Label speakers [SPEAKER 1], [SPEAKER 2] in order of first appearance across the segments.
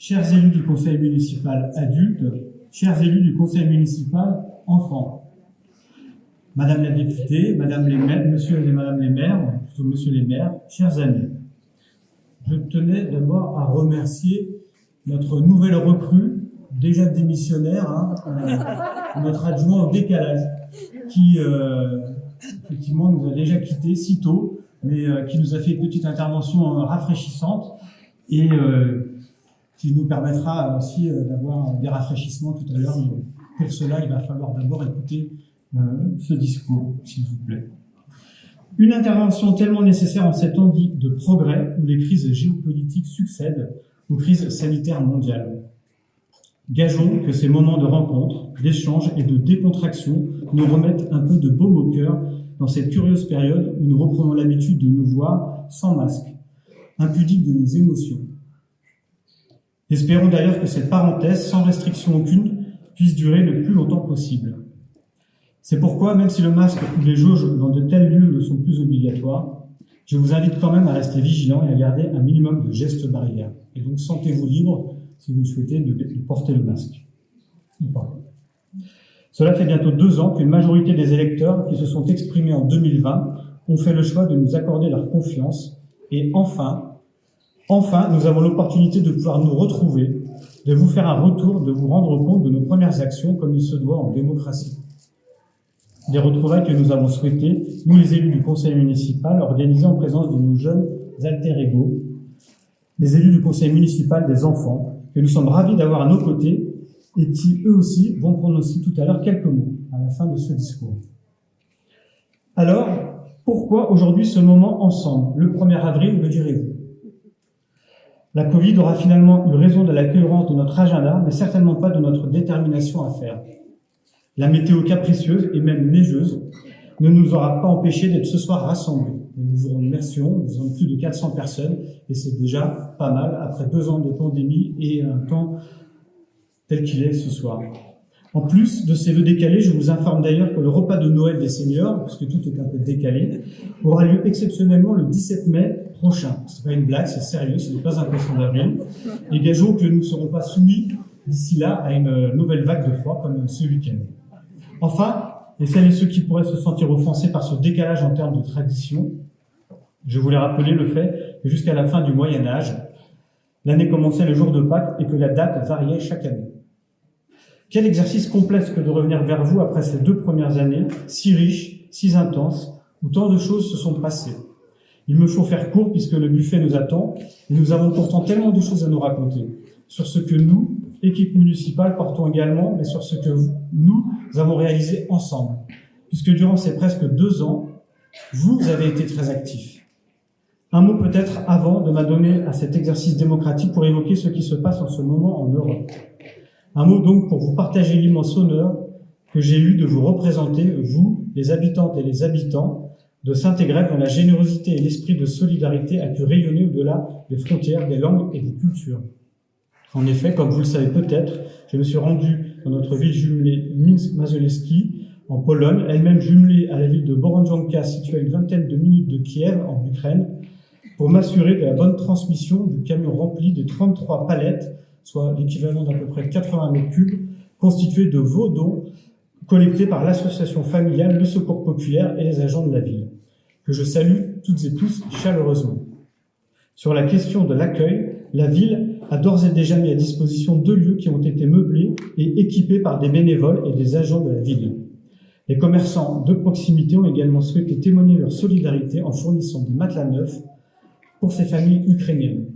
[SPEAKER 1] chers élus du conseil municipal adultes, chers élus du conseil municipal enfants, Madame la députée, Madame les maires, Monsieur et Madame les maires, plutôt Monsieur les maires, chers amis, je tenais d'abord à remercier notre nouvelle recrue, déjà démissionnaire, notre adjoint au décalage, qui effectivement nous a déjà quittés si tôt, mais qui nous a fait une petite intervention rafraîchissante et qui nous permettra aussi d'avoir des rafraîchissements tout à l'heure. Pour cela, il va falloir d'abord écouter ce discours, s'il vous plaît. Une intervention tellement nécessaire en ces temps dits de progrès où les crises géopolitiques succèdent aux crises sanitaires mondiales. Gageons que ces moments de rencontre, d'échange et de décontraction nous remettent un peu de baume au cœur dans cette curieuse période où nous reprenons l'habitude de nous voir sans masque, impudiques de nos émotions. Espérons d'ailleurs que cette parenthèse, sans restriction aucune, puisse durer le plus longtemps possible. C'est pourquoi, même si le masque ou les jauges dans de tels lieux ne sont plus obligatoires, je vous invite quand même à rester vigilant et à garder un minimum de gestes barrières. Et donc, sentez-vous libre, si vous le souhaitez, de porter le masque. Ou pas. Cela fait bientôt 2 ans qu'une majorité des électeurs qui se sont exprimés en 2020 ont fait le choix de nous accorder leur confiance. Et enfin, nous avons l'opportunité de pouvoir nous retrouver, de vous faire un retour, de vous rendre compte de nos premières actions comme il se doit en démocratie. Des retrouvailles que nous avons souhaité, nous les élus du conseil municipal, organiser en présence de nos jeunes alter-ego, les élus du conseil municipal des enfants, que nous sommes ravis d'avoir à nos côtés et qui, eux aussi, vont prononcer tout à l'heure quelques mots à la fin de ce discours. Alors, pourquoi aujourd'hui ce moment ensemble, le 1er avril, me direz-vous? La Covid aura finalement eu raison de la cohérence de notre agenda, mais certainement pas de notre détermination à faire. La météo capricieuse et même neigeuse ne nous aura pas empêchés d'être ce soir rassemblés. Nous vous remercions, nous avons plus de 400 personnes et c'est déjà pas mal après 2 ans de pandémie et un temps tel qu'il est ce soir. En plus de ces vœux décalés, je vous informe d'ailleurs que le repas de Noël des seniors, parce que tout est un peu décalé, aura lieu exceptionnellement le 17 mai prochain. C'est pas une blague, c'est sérieux, ce n'est pas un poisson d'avril. Et gageons que nous ne serons pas soumis d'ici là à une nouvelle vague de froid comme ce week-end. Enfin, et celles et ceux qui pourraient se sentir offensés par ce décalage en termes de tradition, je voulais rappeler le fait que jusqu'à la fin du Moyen-Âge, l'année commençait le jour de Pâques et que la date variait chaque année. Quel exercice complexe que de revenir vers vous après ces 2 premières années, si riches, si intenses, où tant de choses se sont passées. Il me faut faire court puisque le buffet nous attend et nous avons pourtant tellement de choses à nous raconter sur ce que nous, équipe municipale, portons également, mais sur ce que nous avons réalisé ensemble. Puisque durant ces presque 2 ans, vous avez été très actifs. Un mot peut-être avant de m'adonner à cet exercice démocratique pour évoquer ce qui se passe en ce moment en Europe. Un mot donc pour vous partager l'immense honneur que j'ai eu de vous représenter, vous, les habitantes et les habitants de Saint-Égrève, dont la générosité et l'esprit de solidarité a pu rayonner au-delà des frontières, des langues et des cultures. En effet, comme vous le savez peut-être, je me suis rendu dans notre ville jumelée Minsk-Mazowiecki, en Pologne, elle-même jumelée à la ville de Borodjanka, située à une vingtaine de minutes de Kiev, en Ukraine, pour m'assurer de la bonne transmission du camion rempli de 33 palettes, soit l'équivalent d'à peu près 80 mètres cubes, constitués de vos dons collectés par l'association familiale, le Secours populaire et les agents de la ville, que je salue toutes et tous chaleureusement. Sur la question de l'accueil, la ville a d'ores et déjà mis à disposition 2 lieux qui ont été meublés et équipés par des bénévoles et des agents de la ville. Les commerçants de proximité ont également souhaité témoigner leur solidarité en fournissant des matelas neufs pour ces familles ukrainiennes.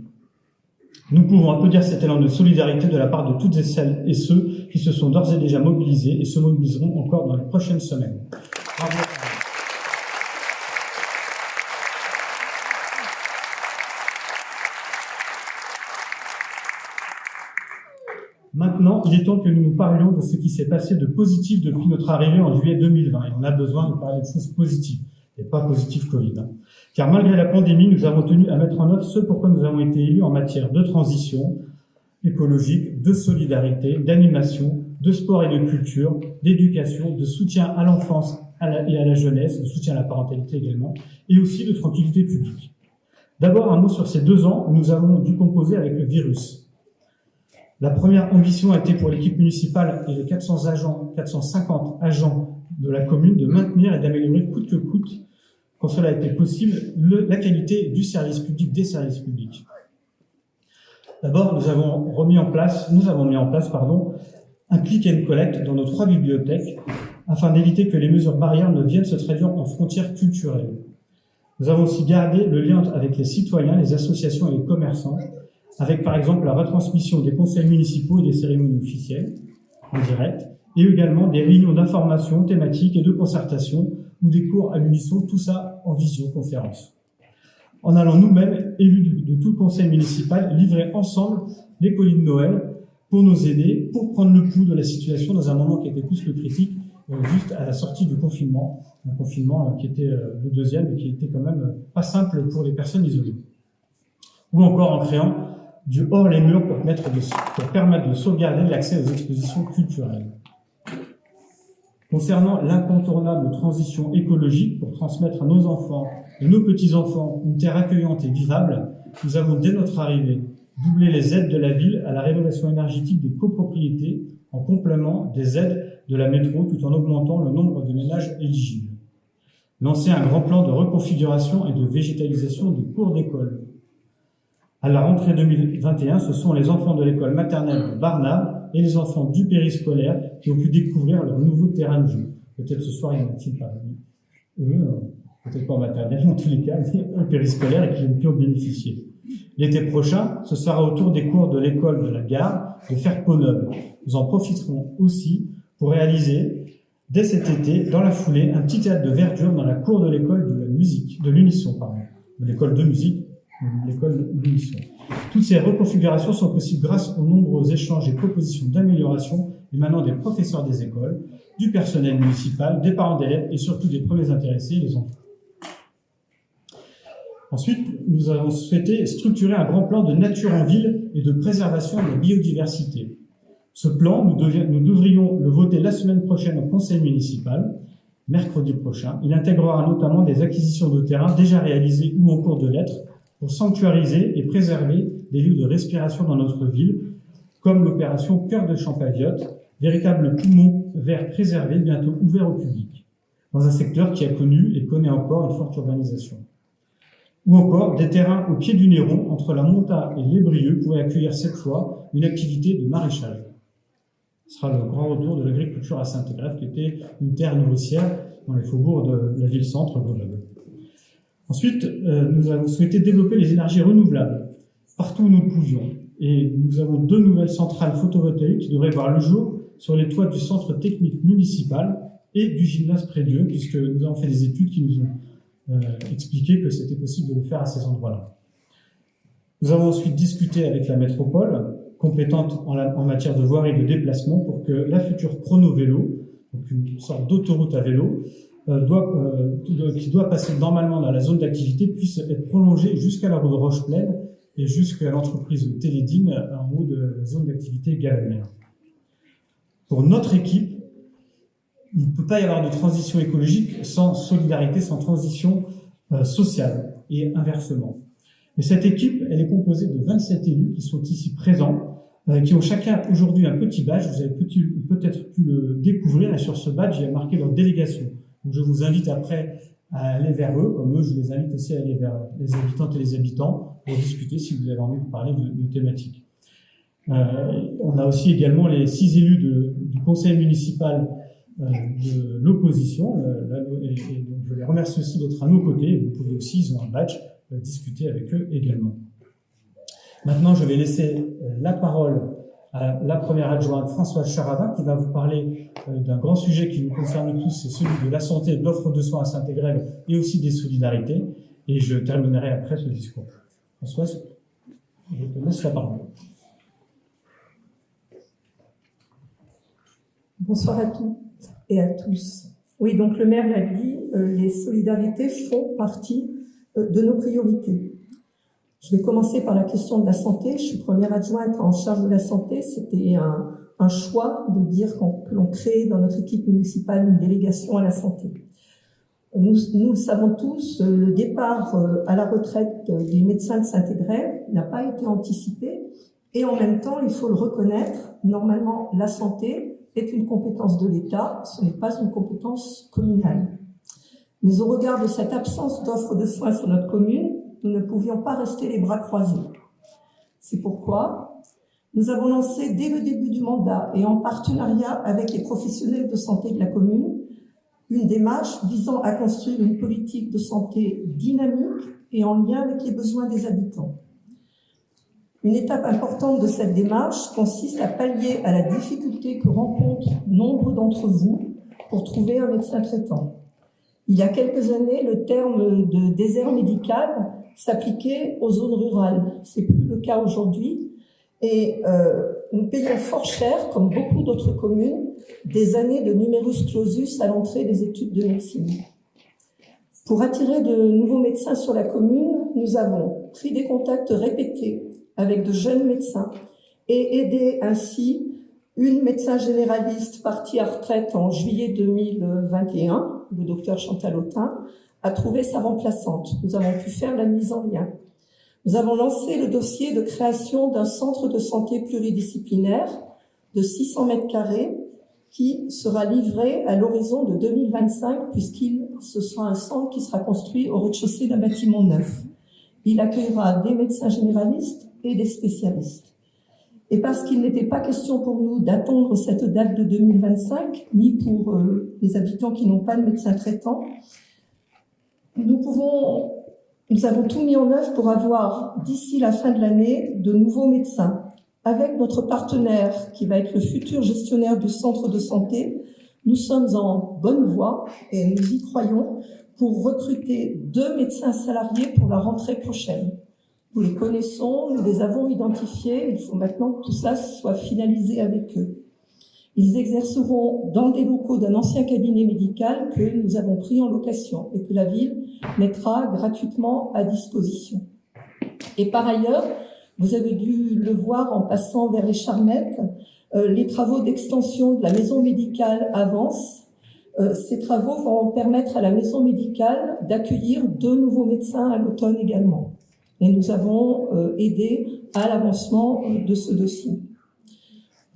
[SPEAKER 1] Nous pouvons applaudir cet élan de solidarité de la part de toutes et celles et ceux qui se sont d'ores et déjà mobilisés et se mobiliseront encore dans les prochaines semaines. Bravo. Maintenant, il est temps que nous nous parlions de ce qui s'est passé de positif depuis notre arrivée en juillet 2020. Et on a besoin de parler de choses positives, et pas positives Covid. Car malgré la pandémie, nous avons tenu à mettre en œuvre ce pourquoi nous avons été élus en matière de transition écologique, de solidarité, d'animation, de sport et de culture, d'éducation, de soutien à l'enfance et à la jeunesse, de soutien à la parentalité également, et aussi de tranquillité publique. D'abord, un mot sur ces 2 ans où nous avons dû composer avec le virus. La première ambition a été pour l'équipe municipale et les 450 agents de la commune de maintenir et d'améliorer coûte que coûte, quand cela a été possible, la qualité du service public, des services publics. D'abord, nous avons mis en place, un click and collect dans nos 3 bibliothèques afin d'éviter que les mesures barrières ne viennent se traduire en frontières culturelles. Nous avons aussi gardé le lien avec les citoyens, les associations et les commerçants, avec par exemple la retransmission des conseils municipaux et des cérémonies officielles en direct, et également des réunions d'information thématiques et de concertation ou des cours à l'unisson, tout ça en visioconférence. En allant nous-mêmes, élus de tout le conseil municipal, livrer ensemble les colis de Noël pour nos aînés, pour prendre le pouls de la situation dans un moment qui était plus que critique, juste à la sortie du confinement, un confinement qui était le deuxième et qui était quand même pas simple pour les personnes isolées. Ou encore en créant du hors les murs pour permettre de sauvegarder l'accès aux expositions culturelles. Concernant l'incontournable transition écologique pour transmettre à nos enfants et nos petits-enfants une terre accueillante et vivable, nous avons dès notre arrivée doublé les aides de la ville à la rénovation énergétique des copropriétés en complément des aides de la métro tout en augmentant le nombre de ménages éligibles. Lancé un grand plan de reconfiguration et de végétalisation des cours d'école. À la rentrée 2021, ce sont les enfants de l'école maternelle de Barnave et les enfants du périscolaire qui ont pu découvrir leur nouveau terrain de jeu. Peut-être ce soir, il n'y en a-t-il pas. Peut-être pas en maternelle, en tous les cas, mais au périscolaire et qui ont pu en bénéficier. L'été prochain, ce sera au tour des cours de l'école de la gare de faire peau neuve. Nous en profiterons aussi pour réaliser, dès cet été, dans la foulée, un petit théâtre de verdure dans la cour de l'école de la musique, de l'unisson, de l'école de musique, l'école de l'unisson. Toutes ces reconfigurations sont possibles grâce aux nombreux échanges et propositions d'amélioration émanant des professeurs des écoles, du personnel municipal, des parents d'élèves et surtout des premiers intéressés, les enfants. Ensuite, nous avons souhaité structurer un grand plan de nature en ville et de préservation de la biodiversité. Ce plan, nous devrions le voter la semaine prochaine au conseil municipal, mercredi prochain. Il intégrera notamment des acquisitions de terrain déjà réalisées ou en cours de l'être pour sanctuariser et préserver des lieux de respiration dans notre ville, comme l'opération Cœur de Champaviotte, véritable poumon vert préservé, bientôt ouvert au public, dans un secteur qui a connu et connaît encore une forte urbanisation. Ou encore des terrains au pied du Néron, entre la Monta et l'Ébrieux, pourraient accueillir cette fois une activité de maraîchage. Ce sera le grand retour de l'agriculture à Saint-Égrève, qui était une terre nourricière dans les faubourgs de la ville-centre Grenoble. Ensuite, nous avons souhaité développer les énergies renouvelables partout où nous le pouvions. Et nous avons 2 nouvelles centrales photovoltaïques qui devraient voir le jour sur les toits du centre technique municipal et du gymnase Prédieu, puisque nous avons fait des études qui nous ont expliqué que c'était possible de le faire à ces endroits-là. Nous avons ensuite discuté avec la métropole, compétente en matière de voirie et de déplacement, pour que la future chrono-vélo, donc une sorte d'autoroute à vélo, qui doit passer normalement dans la zone d'activité, puisse être prolongée jusqu'à la rue de Rocheplaine et jusqu'à l'entreprise Télédine en haut de la zone d'activité Galamère. Pour notre équipe, il ne peut pas y avoir de transition écologique sans solidarité, sans transition sociale, et inversement. Et cette équipe, elle est composée de 27 élus qui sont ici présents, qui ont chacun aujourd'hui un petit badge. Vous avez peut-être pu le découvrir, et sur ce badge, il y a marqué leur délégation. Donc je vous invite après à aller vers eux, comme eux, je les invite aussi à aller vers les habitantes et les habitants pour discuter si vous avez envie de parler de thématiques. On a aussi également les 6 élus du conseil municipal de l'opposition, et donc je les remercie aussi d'être à nos côtés. Vous pouvez aussi, ils ont un badge, discuter avec eux également. Maintenant, je vais laisser la parole à la première adjointe Françoise Charavin qui va vous parler d'un grand sujet qui nous concerne tous, c'est celui de la santé, de l'offre de soins à Saint-Égrève et aussi des solidarités. Et je terminerai après ce discours. Françoise, je te laisse la parole.
[SPEAKER 2] Bonsoir à toutes et à tous. Oui, donc le maire l'a dit, les solidarités font partie de nos priorités. Je vais commencer par la question de la santé. Je suis première adjointe en charge de la santé. C'était un choix de dire que l'on crée dans notre équipe municipale une délégation à la santé. Nous le savons tous, le départ à la retraite des médecins de Saint-Égrève n'a pas été anticipé Et en même temps, il faut le reconnaître, normalement, la santé est une compétence de l'État, ce n'est pas une compétence communale. Mais au regard de cette absence d'offre de soins sur notre commune, nous ne pouvions pas rester les bras croisés. C'est pourquoi nous avons lancé dès le début du mandat et en partenariat avec les professionnels de santé de la commune, une démarche visant à construire une politique de santé dynamique et en lien avec les besoins des habitants. Une étape importante de cette démarche consiste à pallier à la difficulté que rencontrent nombre d'entre vous pour trouver un médecin traitant. Il y a quelques années, le terme de désert médical s'appliquait aux zones rurales. C'est plus le cas aujourd'hui. Et nous payons fort cher, comme beaucoup d'autres communes, des années de numerus clausus à l'entrée des études de médecine. Pour attirer de nouveaux médecins sur la commune, nous avons pris des contacts répétés avec de jeunes médecins et aidé ainsi une médecin généraliste partie à retraite en juillet 2021, le docteur Chantal Autain, à trouver sa remplaçante. Nous avons pu faire la mise en lien. Nous avons lancé le dossier de création d'un centre de santé pluridisciplinaire de 600 mètres carrés qui sera livré à l'horizon de 2025 ce sera un centre qui sera construit au rez-de-chaussée d'un bâtiment neuf. Il accueillera des médecins généralistes et des spécialistes. Et parce qu'il n'était pas question pour nous d'attendre cette date de 2025, ni pour les habitants qui n'ont pas de médecin traitant, nous avons tout mis en œuvre pour avoir, d'ici la fin de l'année, de nouveaux médecins. Avec notre partenaire, qui va être le futur gestionnaire du centre de santé, nous sommes en bonne voie, et nous y croyons, pour recruter 2 médecins salariés pour la rentrée prochaine. Nous les connaissons, nous les avons identifiés, il faut maintenant que tout ça soit finalisé avec eux. Ils exerceront dans des locaux d'un ancien cabinet médical que nous avons pris en location et que la ville mettra gratuitement à disposition. Et par ailleurs, vous avez dû le voir en passant vers les Charmettes, les travaux d'extension de la maison médicale avancent. Ces travaux vont permettre à la maison médicale d'accueillir 2 nouveaux médecins à l'automne également. Et nous avons aidé à l'avancement de ce dossier.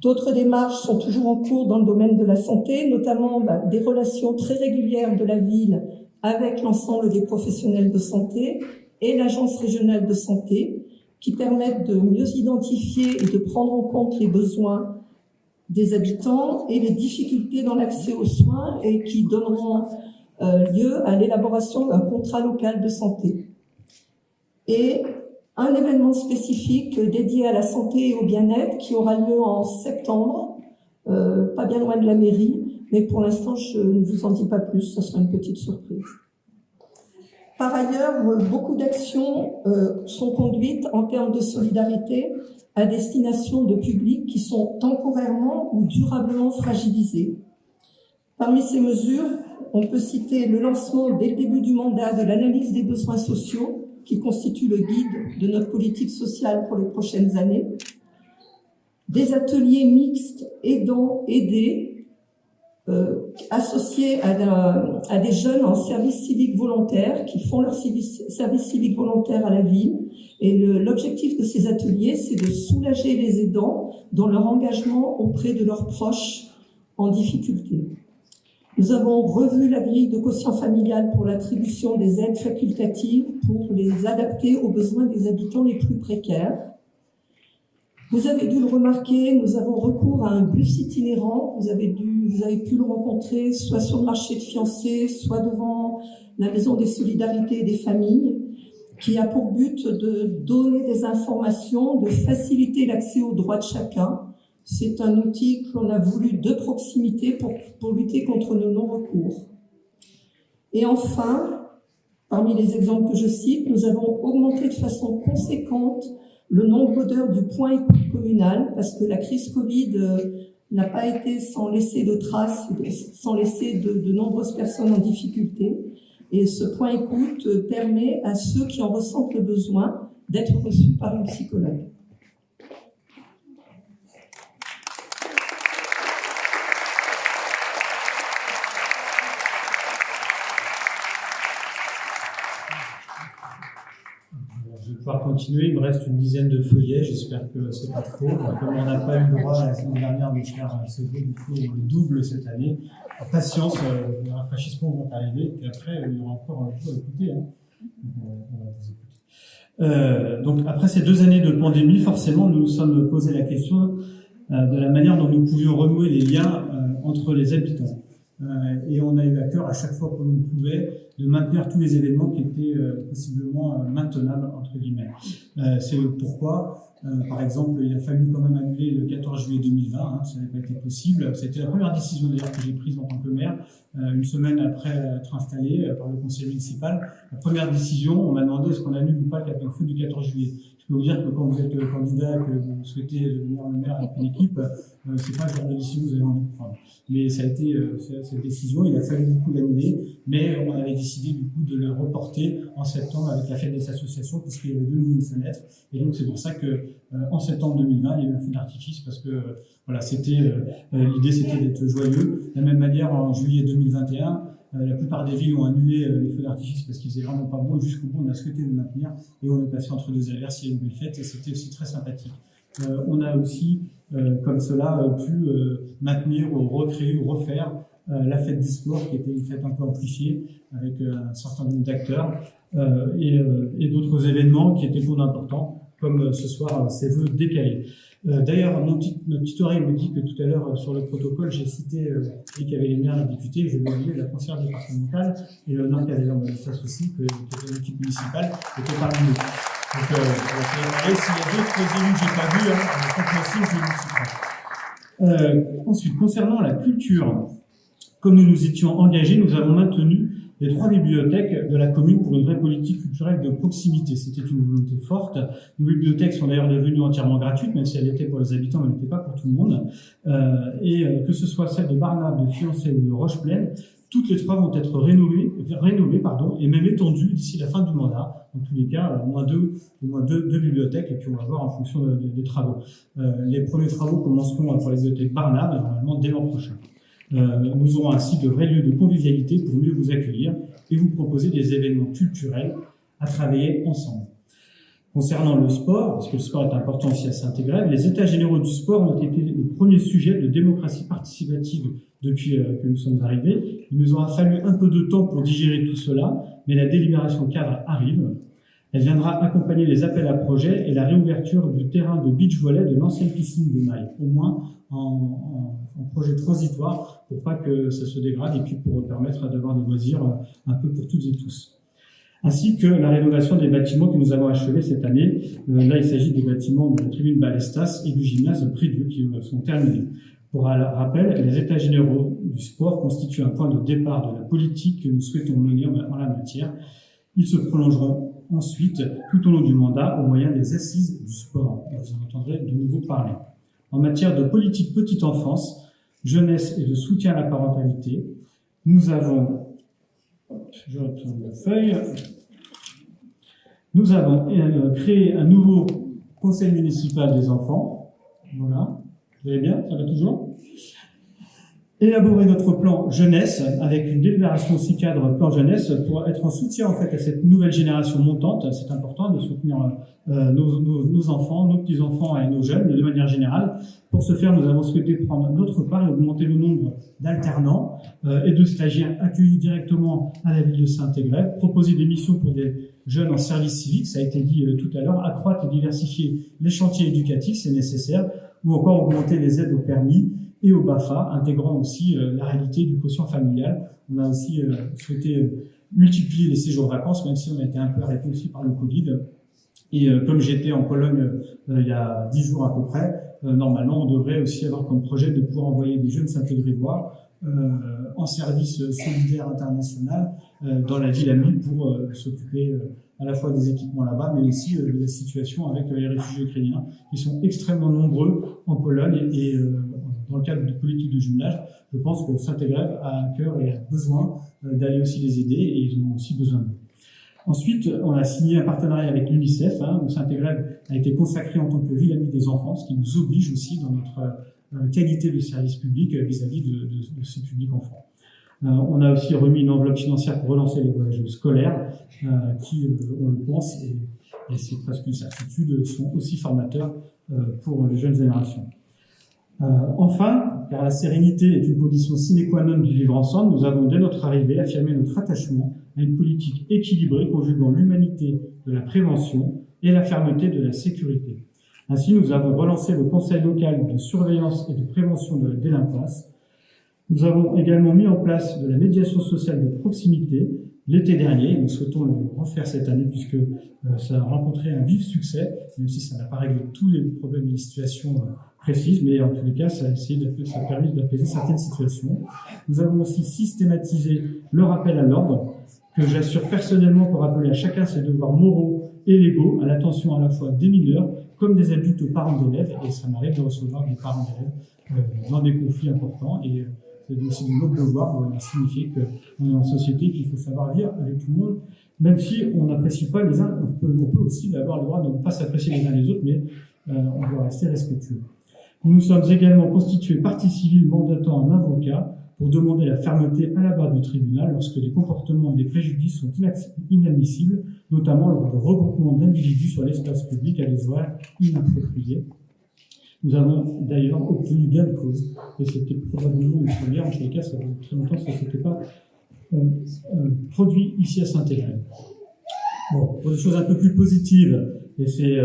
[SPEAKER 2] D'autres démarches sont toujours en cours dans le domaine de la santé, notamment des relations très régulières de la ville avec l'ensemble des professionnels de santé et l'agence régionale de santé, qui permettent de mieux identifier et de prendre en compte les besoins des habitants et les difficultés dans l'accès aux soins et qui donneront lieu à l'élaboration d'un contrat local de santé. Et un événement spécifique dédié à la santé et au bien-être qui aura lieu en septembre, pas bien loin de la mairie, mais pour l'instant, je ne vous en dis pas plus, ce sera une petite surprise. Par ailleurs, beaucoup d'actions sont conduites en termes de solidarité à destination de publics qui sont temporairement ou durablement fragilisés. Parmi ces mesures, on peut citer le lancement dès le début du mandat de l'analyse des besoins sociaux, qui constitue le guide de notre politique sociale pour les prochaines années, des ateliers mixtes aidés, associés à des jeunes en service civique volontaire qui font leur service civique volontaire à la ville. Et l'objectif de ces ateliers, c'est de soulager les aidants dans leur engagement auprès de leurs proches en difficulté. Nous avons revu la grille de quotient familial pour l'attribution des aides facultatives pour les adapter aux besoins des habitants les plus précaires. Vous avez dû le remarquer, nous avons recours à un bus itinérant. Vous avez pu le rencontrer soit sur le marché de fiancés, soit devant la Maison des Solidarités et des Familles, qui a pour but de donner des informations, de faciliter l'accès aux droits de chacun. C'est un outil que l'on a voulu de proximité pour lutter contre nos non-recours. Et enfin, parmi les exemples que je cite, nous avons augmenté de façon conséquente le nombre d'heures du point écoute communal parce que la crise Covid n'a pas été sans laisser de traces, sans laisser de nombreuses personnes en difficulté. Et ce point écoute permet à ceux qui en ressentent le besoin d'être reçus par une psychologue.
[SPEAKER 1] je vais pouvoir continuer. Il me reste une dizaine de feuillets. J'espère que c'est pas trop. Comme on n'a pas eu le droit la semaine dernière de faire du coup le double cette année, patience, les rafraîchissements vont arriver. Et après, il y aura encore un peu à écouter. Hein. On va vous écouter. Donc après ces 2 années de pandémie, forcément, nous nous sommes posé la question de la manière dont nous pouvions renouer les liens entre les habitants. Et on a eu à cœur à chaque fois que l'on pouvait de maintenir tous les événements qui étaient possiblement maintenables entre guillemets. C'est pourquoi, par exemple, il a fallu quand même annuler le 14 juillet 2020, hein, ça n'avait pas été possible. C'était la première décision d'ailleurs que j'ai prise en tant que maire, une semaine après être installé par le conseil municipal. La première décision, on m'a demandé est-ce qu'on annule ou pas le feu du 14 juillet. Je peux vous dire que quand vous êtes candidat, que vous souhaitez devenir le maire avec une équipe, c'est pas le genre de décision que vous avez envie de prendre. Mais ça a été cette décision, il a fallu du coup l'annuler, mais on avait décidé du coup de le reporter en septembre avec la fête des associations, puisqu'il y avait de nouveau une fenêtre. Et donc c'est pour ça que en septembre 2020, il y a eu un feu d'artifice, parce que voilà, c'était l'idée, c'était d'être joyeux. De la même manière, en juillet 2021. La plupart des villes ont annulé les feux d'artifice parce qu'ils faisaient vraiment pas beau. Jusqu'au bout, on a souhaité le maintenir et on est passé entre 2 averses. Il y a eu une belle fête et c'était aussi très sympathique. On a aussi, comme cela, pu maintenir ou recréer ou refaire la fête du sport, qui était une fête un peu amplifiée avec un certain nombre d'acteurs et d'autres événements qui étaient plus importants, comme ce soir ces vœux décalés. D'ailleurs, notre petite oreille me dit que tout à l'heure, sur le protocole, j'ai cité qu'il y avait les maires, les députés, je vais oublier la conseillère départementale et l'honneur qu'il y avait dans le SAS aussi, que l'équipe municipale était parmi nous. Donc, s'il y a d'autres élus que j'ai pas vus, je les citerai. Ensuite, concernant la culture, comme nous nous étions engagés, nous avons maintenu les 3 bibliothèques de la commune pour une vraie politique culturelle de proximité. C'était une volonté forte. Nos bibliothèques sont d'ailleurs devenues entièrement gratuites, même si elles étaient pour les habitants, elles n'étaient pas pour tout le monde. Que ce soit celle de Barnave, de Fiancé ou de Roche-Plaine, toutes les 3 vont être rénovées, et même étendues d'ici la fin du mandat. En tous les cas, au moins deux bibliothèques, et puis on va voir en fonction des travaux. Les premiers travaux commenceront pour la bibliothèque Barnave, normalement dès l'an prochain. Nous aurons ainsi de vrais lieux de convivialité pour mieux vous accueillir et vous proposer des événements culturels à travailler ensemble. Concernant le sport, parce que le sport est important aussi à Saint-Égrève, les états généraux du sport ont été le premier sujet de démocratie participative depuis que nous sommes arrivés. Il nous aura fallu un peu de temps pour digérer tout cela, mais la délibération cadre arrive. Elle viendra accompagner les appels à projets et la réouverture du terrain de beach volley de l'ancienne piscine de Maille, au moins en projet transitoire pour pas que ça se dégrade et puis pour permettre d'avoir des loisirs un peu pour toutes et tous. Ainsi que la rénovation des bâtiments que nous avons achevés cette année. Là, il s'agit des bâtiments de la tribune Balestas et du gymnase Prédieu qui sont terminés. Pour rappel, les états généraux du sport constituent un point de départ de la politique que nous souhaitons mener en la matière. Ils se prolongeront ensuite tout au long du mandat au moyen des assises du sport. Vous en entendrez de nouveau parler. En matière de politique petite enfance, jeunesse et de soutien à la parentalité, nous avons, je retourne la feuille, nous avons créé un nouveau conseil municipal des enfants. Voilà. Vous allez bien? Ça va toujours? Élaborer notre plan jeunesse avec une délibération aussi cadre plan jeunesse pour être en soutien en fait à cette nouvelle génération montante. C'est important de soutenir nos enfants, nos petits-enfants et nos jeunes de manière générale. Pour ce faire, nous avons souhaité prendre notre part et augmenter le nombre d'alternants et de stagiaires accueillis directement à la ville de Saint-Égrève, proposer des missions pour des jeunes en service civique, ça a été dit tout à l'heure, accroître et diversifier les chantiers éducatifs, c'est nécessaire, ou encore augmenter les aides au permis et au BAFA, intégrant aussi la réalité du quotient familial. On a aussi souhaité multiplier les séjours de vacances, même si on a été un peu arrêté aussi par le Covid. Et comme j'étais en Pologne il y a 10 jours à peu près, normalement on devrait aussi avoir comme projet de pouvoir envoyer des jeunes Saint-Égrèvois en service solidaire international dans la ville amie pour s'occuper à la fois des équipements là-bas, mais aussi de la situation avec les réfugiés ukrainiens qui sont extrêmement nombreux en Pologne et dans le cadre de politique de jumelage. Je pense que Saint-Égrève a à cœur et a besoin d'aller aussi les aider et ils ont aussi besoin d'eux. Ensuite, on a signé un partenariat avec l'UNICEF, où Saint-Égrève a été consacré en tant que ville amie des enfants, ce qui nous oblige aussi dans notre qualité de service public vis-à-vis de ce public enfant. On a aussi remis une enveloppe financière pour relancer les voyages scolaires qui, on le pense, et c'est presque une certitude, sont aussi formateurs pour les jeunes générations. Enfin, car la sérénité est une condition sine qua non du vivre ensemble, nous avons dès notre arrivée affirmé notre attachement à une politique équilibrée conjuguant l'humanité de la prévention et la fermeté de la sécurité. Ainsi, nous avons relancé le Conseil local de surveillance et de prévention de la délinquance. Nous avons également mis en place de la médiation sociale de proximité l'été dernier, et nous souhaitons le refaire cette année puisque ça a rencontré un vif succès, même si ça n'a pas réglé tous les problèmes et les situations précises, mais en tous les cas, ça a permis d'apaiser certaines situations. Nous avons aussi systématisé le rappel à l'ordre, que j'assure personnellement pour rappeler à chacun ses devoirs moraux et légaux, à l'attention à la fois des mineurs comme des adultes aux parents d'élèves, et ça m'arrive de recevoir des parents d'élèves dans des conflits importants, et c'est aussi notre devoir de signifier qu'on est en société, qu'il faut savoir vivre avec tout le monde, même si on n'apprécie pas les uns, on peut aussi avoir le droit de ne pas s'apprécier les uns les autres, mais on doit rester respectueux. Nous sommes également constitués partie civile mandatant un avocat pour demander la fermeté à la barre du tribunal lorsque les comportements et les préjudices sont inadmissibles, notamment lors de regroupements d'individus sur l'espace public à des horaires inappropriés. Nous avons d'ailleurs obtenu gain de cause, et c'était probablement une première, en tous les cas, ça fait très longtemps que ça ne s'était pas produit ici à Saint-Égrève. Bon, pour des choses un peu plus positives, et c'est,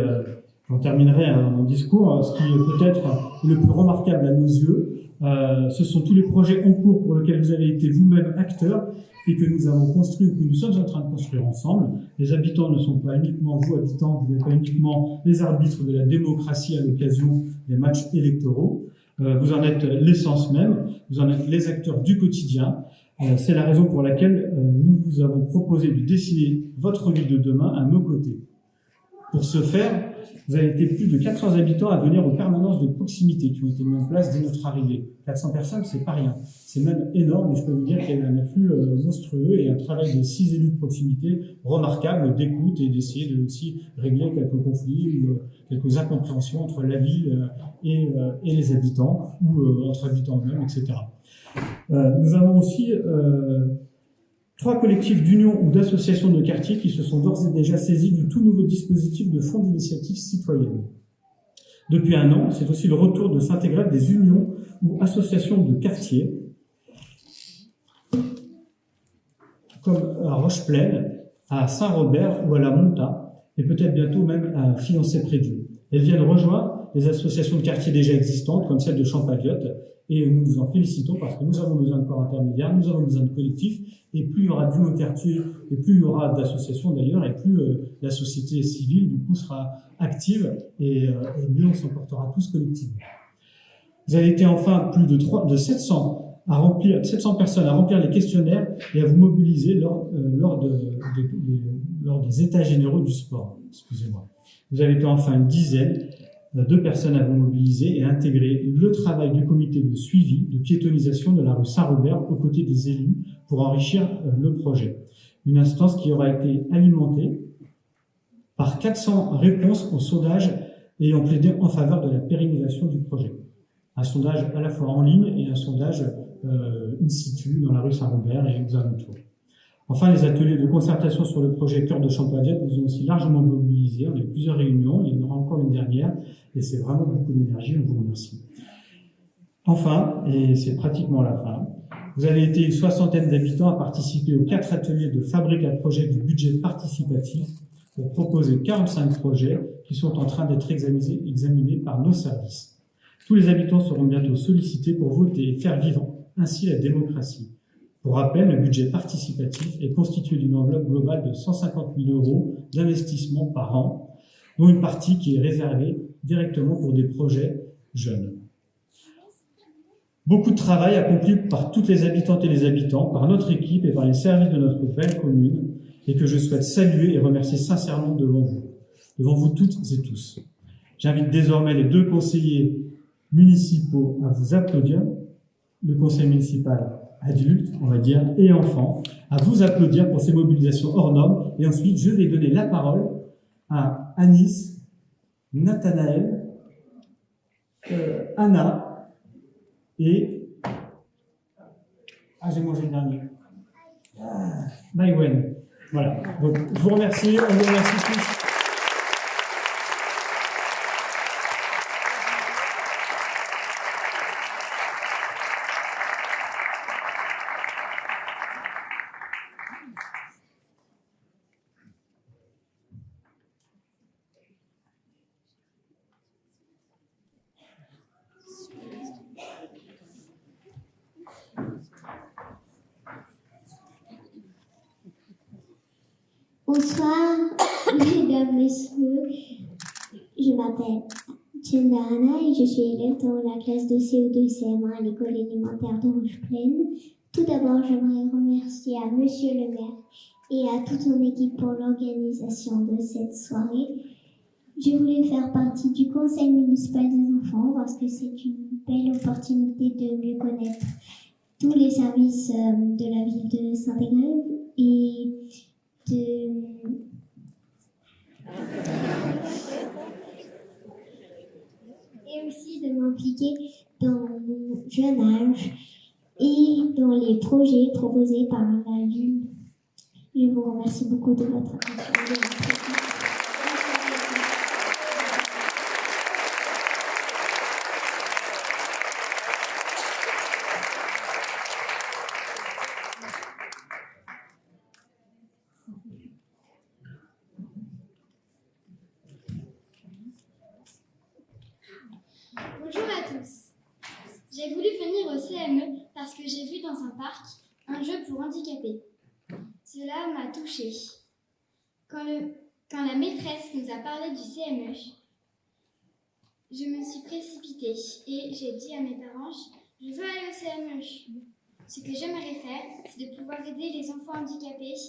[SPEAKER 1] j'en terminerai mon discours, ce qui est peut-être le plus remarquable à nos yeux, ce sont tous les projets en cours pour lesquels vous avez été vous-même acteurs et que nous avons construit ou que nous sommes en train de construire ensemble. Les habitants ne sont pas uniquement vous, habitants, vous n'êtes pas uniquement les arbitres de la démocratie à l'occasion des matchs électoraux. Vous en êtes l'essence même, vous en êtes les acteurs du quotidien. C'est la raison pour laquelle nous vous avons proposé de dessiner votre ville de demain à nos côtés. Pour ce faire, vous avez été plus de 400 habitants à venir aux permanences de proximité qui ont été mises en place dès notre arrivée. 400 personnes, c'est pas rien. C'est même énorme, et je peux vous dire qu'il y a eu un afflux monstrueux et un travail de 6 élus de proximité remarquable d'écoute et d'essayer de aussi régler quelques conflits ou quelques incompréhensions entre la ville et les habitants ou entre habitants eux-mêmes, etc. Nous avons aussi 3 collectifs d'unions ou d'associations de quartier qui se sont d'ores et déjà saisis du tout nouveau dispositif de fonds d'initiative citoyenne. Depuis un an, c'est aussi le retour de Saint-Égrève des unions ou associations de quartier, comme à Rocheplaine, à Saint-Robert ou à la Monta, et peut-être bientôt même à Fiancé-Près-Dieu. Elles viennent rejoindre les associations de quartier déjà existantes, comme celle de Champaviotte, et nous nous en félicitons parce que nous avons besoin de corps intermédiaires, nous avons besoin de collectifs, et plus il y aura d'unions de quartier, et plus il y aura d'associations d'ailleurs, et plus la société civile du coup sera active, et mieux on s'en portera tous collectivement. Vous avez été enfin plus de 700 personnes à remplir les questionnaires et à vous mobiliser lors des états généraux du sport. Excusez-moi. Vous avez été enfin une dizaine de personnes à vous mobiliser et à intégrer le travail du comité de suivi de piétonisation de la rue Saint-Robert aux côtés des élus pour enrichir le projet. Une instance qui aura été alimentée par 400 réponses au sondage ayant plaidé en faveur de la pérennisation du projet. Un sondage à la fois en ligne et un sondage in situ dans la rue Saint-Robert et aux alentours. Enfin, les ateliers de concertation sur le projet Cœur de Champaviotte nous ont aussi largement mobilisés. On a eu plusieurs réunions, il y en aura encore une dernière, et c'est vraiment beaucoup d'énergie, on vous remercie. Enfin, et c'est pratiquement la fin, vous avez été une 60aine d'habitants à participer aux 4 ateliers de fabrique à projet du budget participatif pour proposer 45 projets qui sont en train d'être examinés par nos services. Tous les habitants seront bientôt sollicités pour voter et faire vivre ainsi la démocratie. Pour rappel, le budget participatif est constitué d'une enveloppe globale de 150 000 € d'investissement par an, dont une partie qui est réservée directement pour des projets jeunes. Beaucoup de travail accompli par toutes les habitantes et les habitants, par notre équipe et par les services de notre belle commune, et que je souhaite saluer et remercier sincèrement devant vous toutes et tous. J'invite désormais les 2 conseillers municipaux à vous applaudir, le conseil municipal adultes, on va dire, et enfants, à vous applaudir pour ces mobilisations hors normes. Et ensuite, je vais donner la parole à Anis, Nathanaël, Anna et... j'ai mangé le dernier. Maïwen. Voilà. Donc, je vous remercie, on vous remercie tous.
[SPEAKER 3] Bonsoir, mesdames, messieurs. Je m'appelle Tchendana et je suis élève dans la classe de CE2-CM1 à l'école élémentaire de Roche-Plaine. Tout d'abord, j'aimerais remercier à Monsieur le maire et à toute son équipe pour l'organisation de cette soirée. Je voulais faire partie du conseil municipal des enfants parce que c'est une belle opportunité de mieux connaître tous les services de la ville de Saint-Égrève et aussi de m'impliquer dans mon jeune âge et dans les projets proposés par la ville. Je vous remercie beaucoup de votre attention.
[SPEAKER 4] Bonjour à tous. J'ai voulu venir au CME parce que j'ai vu dans un parc un jeu pour handicapés. Cela m'a touchée. Quand la maîtresse nous a parlé du CME, je me suis précipitée et j'ai dit à mes parents, je veux aller au CME. Ce que j'aimerais faire, c'est de pouvoir aider les enfants handicapés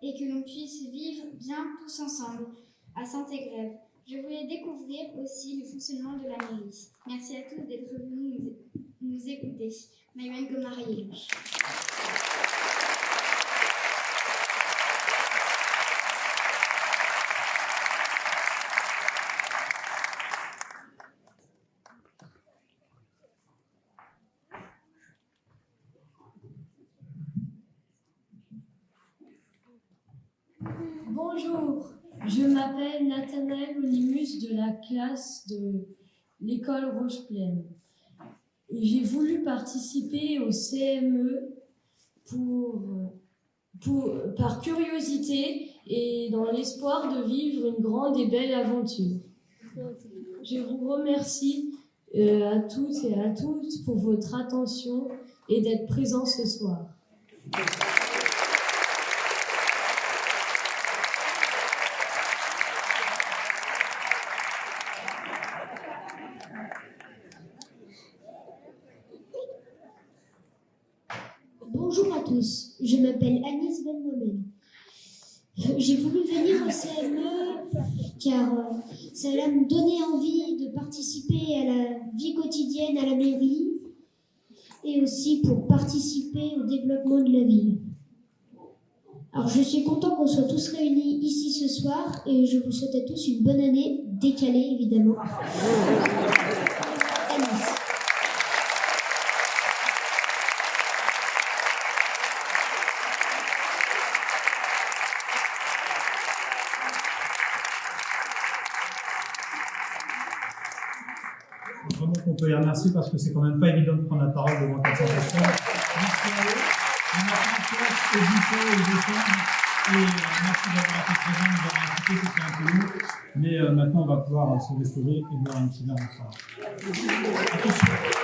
[SPEAKER 4] et que l'on puisse vivre bien tous ensemble à Saint-Égrève. Je voulais découvrir aussi le fonctionnement de la mairie. Merci à tous d'être venus nous écouter. Maïwen Gomarié.
[SPEAKER 5] Bonjour, je m'appelle Nathanaël Onimus de la classe de l'école Roche-Plaine. Et j'ai voulu participer au CME par curiosité et dans l'espoir de vivre une grande et belle aventure. Je vous remercie à toutes et à tous pour votre attention et d'être présents ce soir.
[SPEAKER 3] Bonjour à tous, je m'appelle Anis Ben-Mohamed. J'ai voulu venir au CME car cela me donnait envie de participer à la vie quotidienne à la mairie et aussi pour participer au développement de la ville. Alors je suis content qu'on soit tous réunis ici ce soir et je vous souhaite à tous une bonne année, décalée évidemment. Anis.
[SPEAKER 1] Vraiment qu'on peut les remercier parce que c'est quand même pas évident de prendre la parole devant 400 personnes. Merci à eux. On a fait une classe éditée et décembre. Et merci d'avoir été présent, nous avoir écouté, c'était un peu long. Mais maintenant, on va pouvoir se restaurer et boire un petit verre ensemble. Attention.